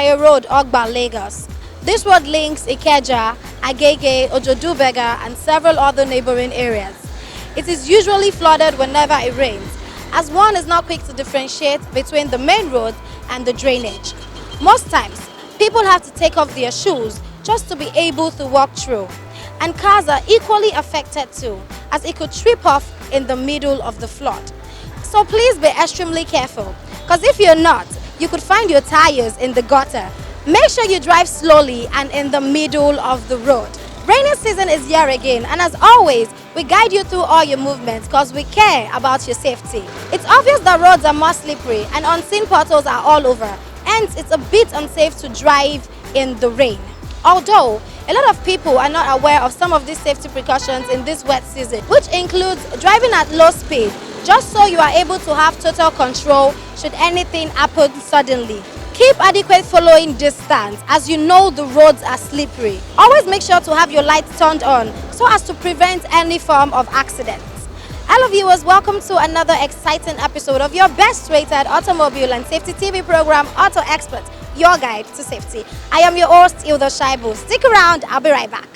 Ojayo Road, Ogba, Lagos. This road links Ikeja, Agege, Ojodubega, and several other neighboring areas. It is usually flooded whenever it rains, as one is not quick to differentiate between the main road and the drainage. Most times, people have to take off their shoes just to be able to walk through. And cars are equally affected too, as it could trip off in the middle of the flood. So please be extremely careful, because if you're not, you could find your tires in the gutter. Make sure you drive slowly and in the middle of the road. Rainy season is here again, and as always, we guide you through all your movements because we care about your safety. It's obvious that roads are more slippery and unseen potholes are all over, hence it's a bit unsafe to drive in the rain. Although, a lot of people are not aware of some of these safety precautions in this wet season, which includes driving at low speed, just so you are able to have total control should anything happen suddenly. Keep adequate following distance, as you know the roads are slippery. Always make sure to have your lights turned on so as to prevent any form of accidents. Hello viewers, welcome to another exciting episode of your best rated automobile and safety TV program, Auto Expert, your guide to safety. I am your host, Hilda Shaibu. Stick around, I'll be right back.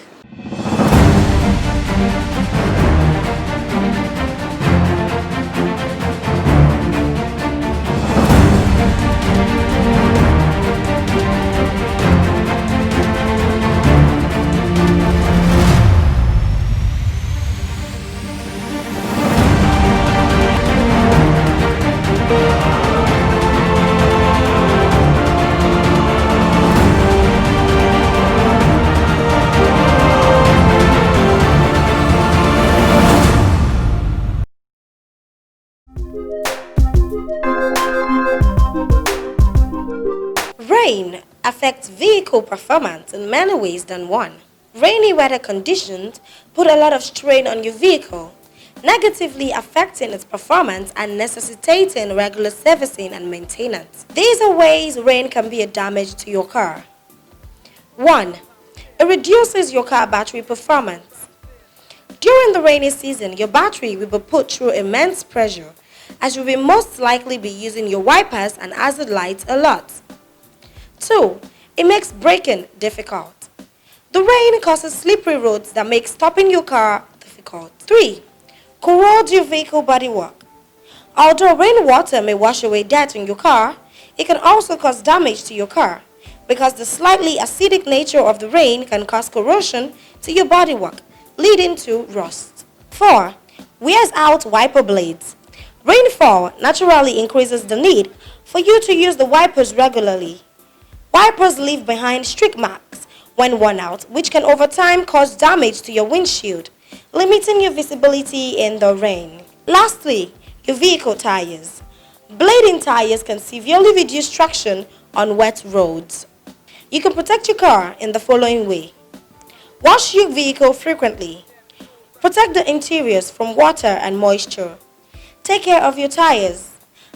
Rain affects vehicle performance in many ways than one. Rainy weather conditions put a lot of strain on your vehicle, negatively affecting its performance and necessitating regular servicing and maintenance. These are ways rain can be a damage to your car. 1. It reduces your car battery performance. During the rainy season, your battery will be put through immense pressure, as you will most likely be using your wipers and hazard lights a lot. 2. It makes braking difficult. The rain causes slippery roads that make stopping your car difficult. 3. Corrodes your vehicle bodywork. Although rainwater may wash away dirt in your car, it can also cause damage to your car because the slightly acidic nature of the rain can cause corrosion to your bodywork, leading to rust. 4. Wears out wiper blades. Rainfall naturally increases the need for you to use the wipers regularly. Wipers leave behind streak marks when worn out, which can over time cause damage to your windshield, limiting your visibility in the rain. Lastly, your vehicle tires. Blading tires can severely reduce traction on wet roads. You can protect your car in the following way. Wash your vehicle frequently. Protect the interiors from water and moisture. Take care of your tires.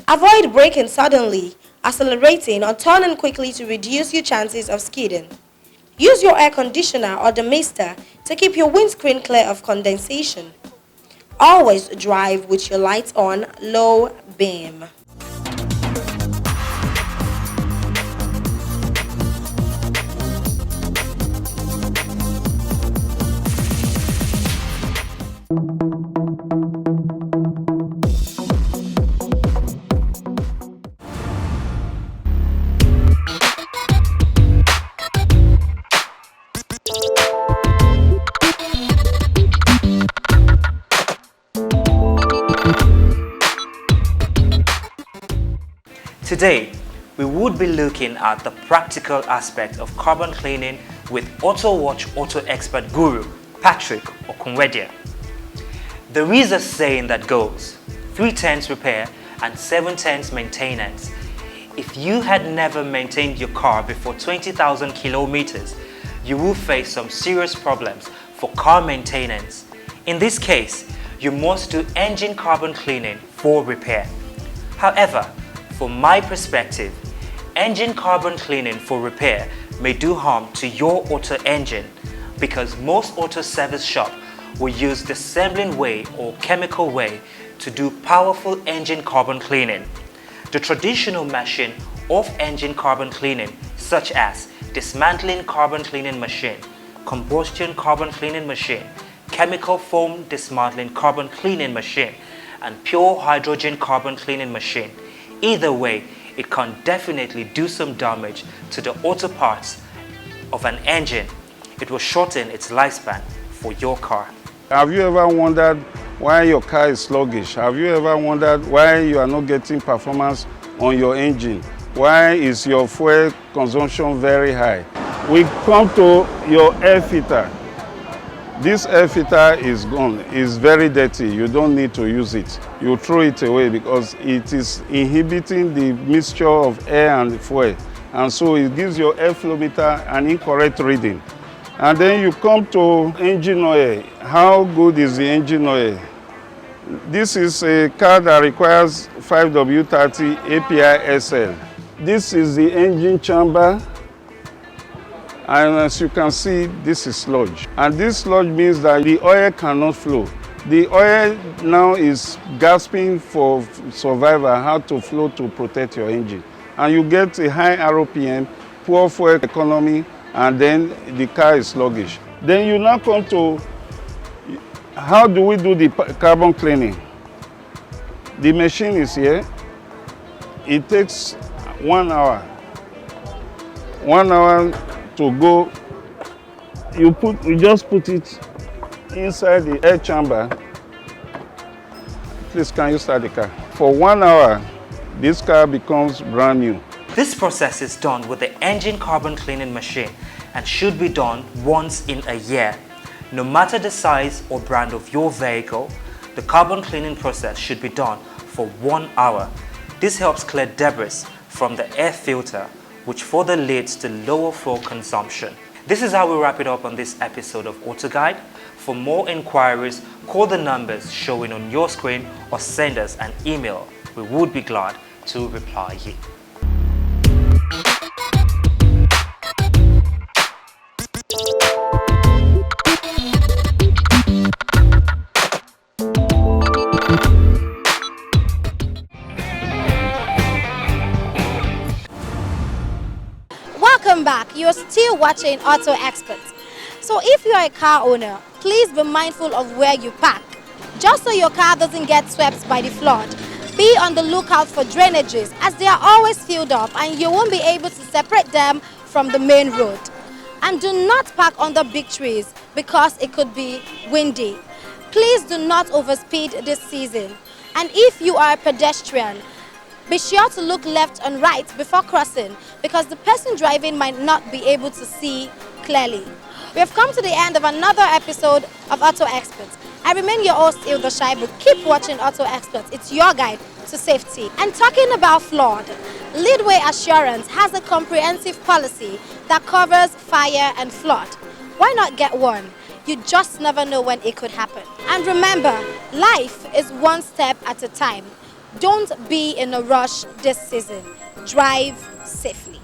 Avoid braking suddenly, accelerating or turning quickly to reduce your chances of skidding. Use your air conditioner or demister to keep your windscreen clear of condensation. Always drive with your lights on low beam. Today, we would be looking at the practical aspect of carbon cleaning with Auto Watch Auto Expert Guru, Patrick Okunwedia. There is a saying that goes, 3/10 repair and 7/10 maintenance. If you had never maintained your car before 20,000 kilometers, you will face some serious problems for car maintenance. In this case, you must do engine carbon cleaning for repair. However, from my perspective, engine carbon cleaning for repair may do harm to your auto engine because most auto service shops will use the Semblin way or chemical way to do powerful engine carbon cleaning. The traditional machine of engine carbon cleaning such as dismantling carbon cleaning machine, combustion carbon cleaning machine, chemical foam dismantling carbon cleaning machine, and pure hydrogen carbon cleaning machine. Either way, it can definitely do some damage to the auto parts of an engine. It will shorten its lifespan for your car. Have you ever wondered why your car is sluggish? Have you ever wondered why you are not getting performance on your engine? Why is your fuel consumption very high? We come to your air filter. This air filter is gone. It's very dirty. You don't need to use it. You throw it away because it is inhibiting the mixture of air and fuel. And so it gives your air flow meter an incorrect reading. And then you come to engine oil. How good is the engine oil? This is a car that requires 5W30 API SL. This is the engine chamber. And as you can see, this is sludge. And this sludge means that the oil cannot flow. The oil now is gasping for survival, how to flow to protect your engine. And you get a high RPM, poor fuel economy, and then the car is sluggish. Then you now come to how do we do the carbon cleaning? The machine is here. It takes 1 hour. 1 hour to go. You just put it inside the air chamber. Please, can you start the car? For 1 hour, this car becomes brand new. This process is done with the engine carbon cleaning machine and should be done once in a year. No matter the size or brand of your vehicle, the carbon cleaning process should be done for 1 hour. This helps clear debris from the air filter, which further leads to lower fuel consumption. This is how we wrap it up on this episode of AutoGuide. For more inquiries, call the numbers showing on your screen or send us an email. We would be glad to reply you. Welcome back. You're still watching Auto Experts. So if you're a car owner, please be mindful of where you park. Just so your car doesn't get swept by the flood, be on the lookout for drainages as they are always filled up and you won't be able to separate them from the main road. And do not park under big trees because it could be windy. Please do not overspeed this season. And if you are a pedestrian, be sure to look left and right before crossing because the person driving might not be able to see clearly. We have come to the end of another episode of Auto Experts. I remain your host, Ilda Shaibu. Keep watching Auto Experts. It's your guide to safety. And talking about flood, Leadway Assurance has a comprehensive policy that covers fire and flood. Why not get one? You just never know when it could happen. And remember, life is one step at a time. Don't be in a rush this season. Drive safely.